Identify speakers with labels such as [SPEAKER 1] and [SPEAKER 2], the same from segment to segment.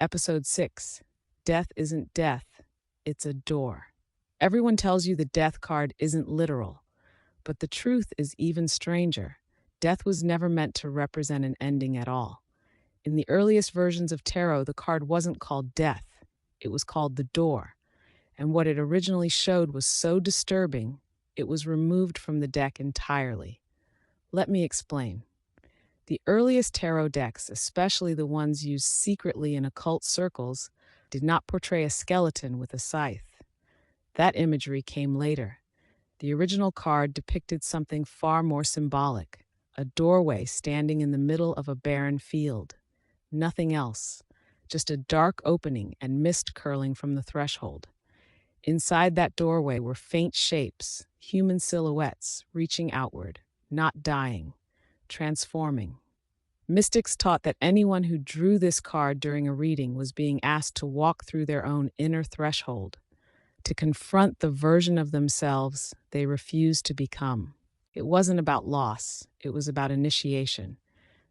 [SPEAKER 1] Episode 6. Death isn't death, it's a door. Everyone tells you the death card isn't literal, but the truth is even stranger. Death was never meant to represent an ending at all. In the earliest versions of tarot, the card wasn't called death, it was called the door. And what it originally showed was so disturbing, it was removed from the deck entirely. Let me explain. The earliest tarot decks, especially the ones used secretly in occult circles, did not portray a skeleton with a scythe. That imagery came later. The original card depicted something far more symbolic, a doorway standing in the middle of a barren field. Nothing else, just a dark opening and mist curling from the threshold. Inside that doorway were faint shapes, human silhouettes reaching outward, not dying, transforming. Mystics taught that anyone who drew this card during a reading was being asked to walk through their own inner threshold, to confront the version of themselves they refused to become. It wasn't about loss, it was about initiation.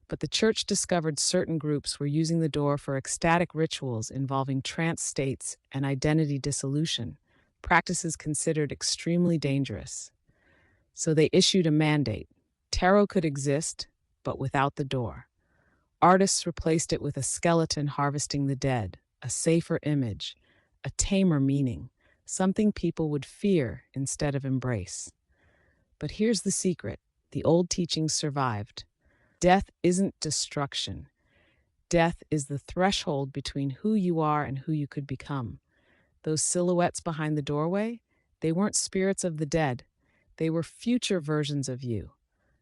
[SPEAKER 1] But the church discovered certain groups were using the door for ecstatic rituals involving trance states and identity dissolution, practices considered extremely dangerous. So they issued a mandate. Tarot could exist, but without the door. Artists replaced it with a skeleton harvesting the dead, a safer image, a tamer meaning, something people would fear instead of embrace. But here's the secret: the old teachings survived. Death isn't destruction. Death is the threshold between who you are and who you could become. Those silhouettes behind the doorway, they weren't spirits of the dead. They were future versions of you.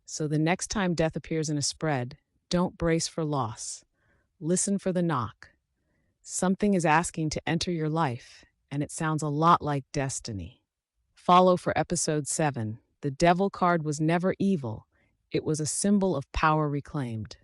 [SPEAKER 1] So the next time death appears in a spread, don't brace for loss. Listen for the knock. Something is asking to enter your life, and it sounds a lot like destiny. Follow for episode 7. The devil card was never evil. It was a symbol of power reclaimed.